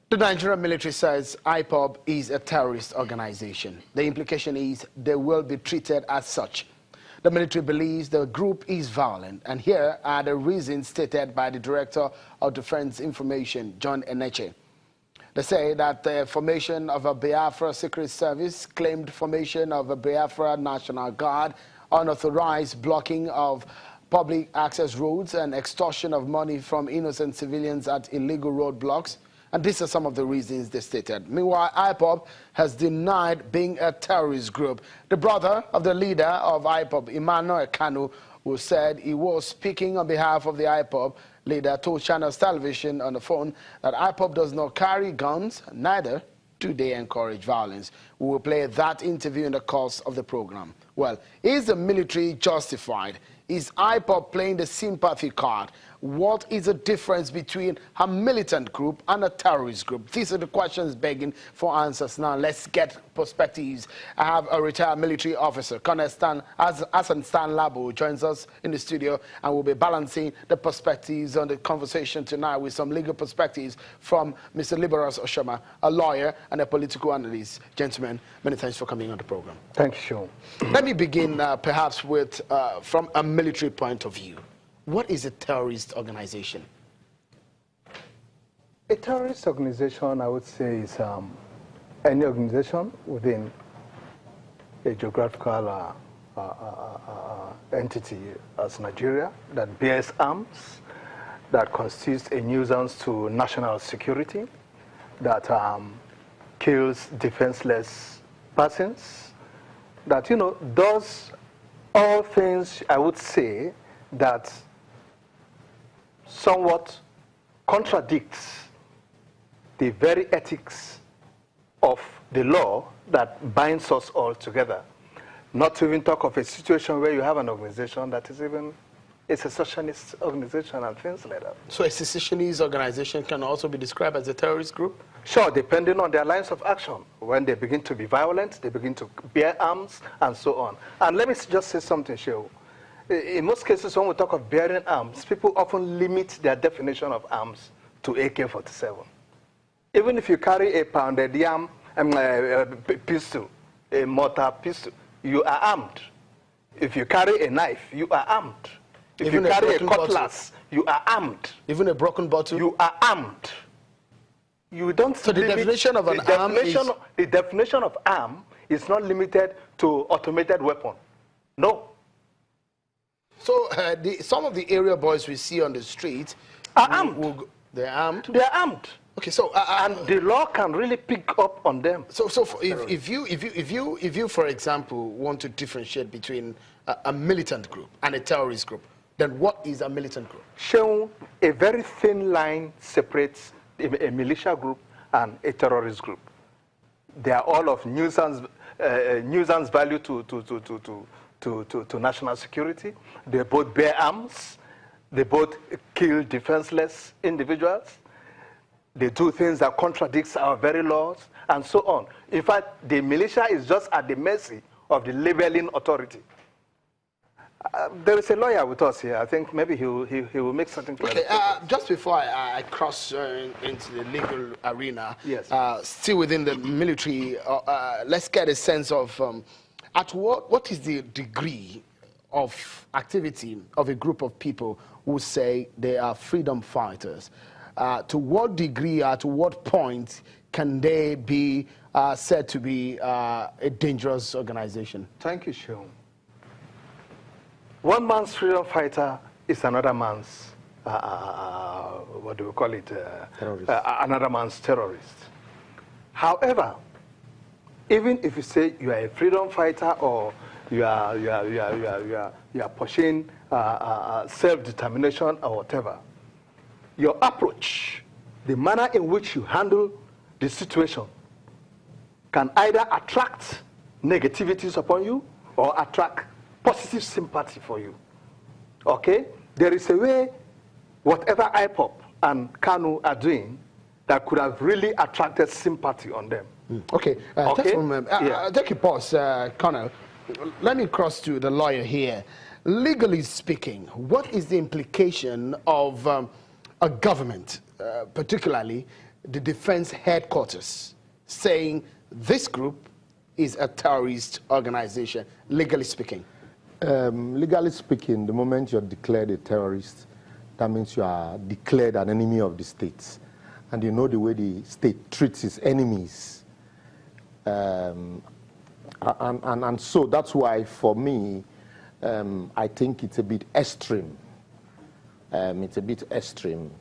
The Nigerian military says IPOB is a terrorist organization. The implication is they will be treated as such. The military believes the group is violent, and here are the reasons stated by the Director of Defense Information, John Eneche. They say that the formation of a Biafra Secret Service, claimed formation of a Biafra National Guard, unauthorized blocking of public access roads, and extortion of money from innocent civilians at illegal roadblocks. And these are some of the reasons they stated. Meanwhile, IPOB has denied being a terrorist group. The brother of the leader of IPOB, Emmanuel Kanu, who said he was speaking on behalf of the IPOB leader, told Channels Television on the phone that IPOB does not carry guns, neither do they encourage violence. We will play that interview in the course of the program. Well, is the military justified? Is IPOB playing the sympathy card? What is the difference between a militant group and a terrorist group? These are the questions begging for answers now. Let's get perspectives. I have a retired military officer, Colonel Hassan Stan Labo, joins us in the studio, and we'll be balancing the perspectives on the conversation tonight with some legal perspectives from Mr. Liberus Oshoma, a lawyer and a political analyst. Gentlemen, many thanks for coming on the program. Thank you, Sean. Let me begin perhaps with, from a military point of view. What is a terrorist organization? A terrorist organization, I would say, is any organization within a geographical entity as Nigeria that bears arms, that constitutes a nuisance to national security, that kills defenseless persons, that, does all things, I would say, that somewhat contradicts the very ethics of the law that binds us all together. Not to even talk of a situation where you have an organization that is even a secessionist organization and things like that. So a secessionist organization can also be described as a terrorist group? Sure, depending on their lines of action. When they begin to be violent, they begin to bear arms, and so on. And let me just say something, Shehu. In most cases, when we talk of bearing arms, people often limit their definition of arms to AK-47. Even if you carry a pounded yam, pistol, a mortar pistol, you are armed. If you carry a knife, you are armed. If you carry a cutlass, you are armed. Even a broken bottle? You are armed. You don't. So the definition of an arm is... The definition of arm is not limited to automated weapon. No. So some of the area boys we see on the street are armed. They're armed? They're armed. Okay, so and the law can really pick up on them. So if you, for example, want to differentiate between a militant group and a terrorist group, then what is a militant group? Show a very thin line separates a militia group and a terrorist group. They are all of nuisance value to national security. They both bear arms. They both kill defenseless individuals. They do things that contradicts our very laws, and so on. In fact, the militia is just at the mercy of the labeling authority. There is a lawyer with us here. I think maybe he will make something clear. Okay, just before I cross into the legal arena, yes. Still within the military, let's get a sense of at what is the degree of activity of a group of people who say they are freedom fighters. To what degree or to what point can they be said to be a dangerous organization? Thank you, Sean. One man's freedom fighter is another man's, what do we call it? Another man's terrorist. However, even if you say you are a freedom fighter or you are pushing self-determination or whatever, your approach, the manner in which you handle the situation, can either attract negativities upon you or attract positive sympathy for you. Okay? There is a way, whatever IPOB and Kanu are doing, that could have really attracted sympathy on them. Okay. Take a pause, Colonel. Let me cross to the lawyer here. Legally speaking, what is the implication of a government, particularly the defense headquarters saying this group is a terrorist organization, legally speaking? Legally speaking, the moment you're declared a terrorist, that means you are declared an enemy of the state. And you know the way the state treats its enemies. And so that's why, for me, I think it's a bit extreme. It's a bit extreme,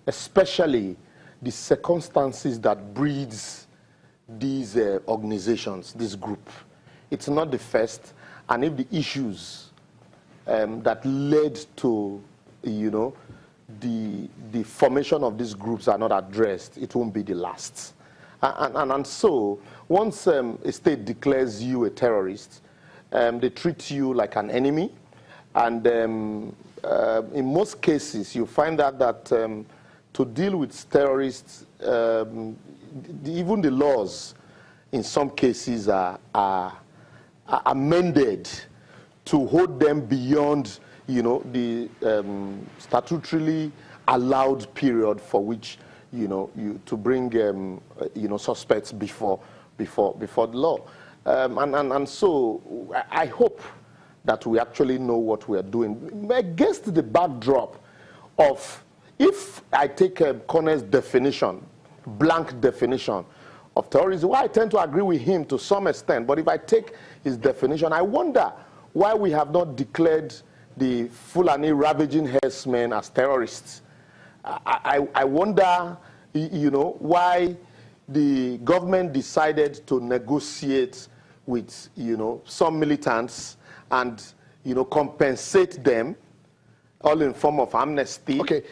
especially the circumstances that breeds these organizations, this group. It's not the first, and if the issues that led to, the formation of these groups are not addressed, it won't be the last. And so, once a state declares you a terrorist, they treat you like an enemy, and in most cases, you find out that to deal with terrorists, even the laws, in some cases, are amended to hold them beyond, the statutorily allowed period for which, to bring, suspects before the law. And so I hope that we actually know what we are doing. Against the backdrop of, if I take Corner's definition, blank definition of terrorism, well, I tend to agree with him to some extent, but if I take his definition, I wonder why we have not declared the Fulani ravaging herdsmen as terrorists. I wonder, why the government decided to negotiate with, some militants and, compensate them, all in form of amnesty. Okay,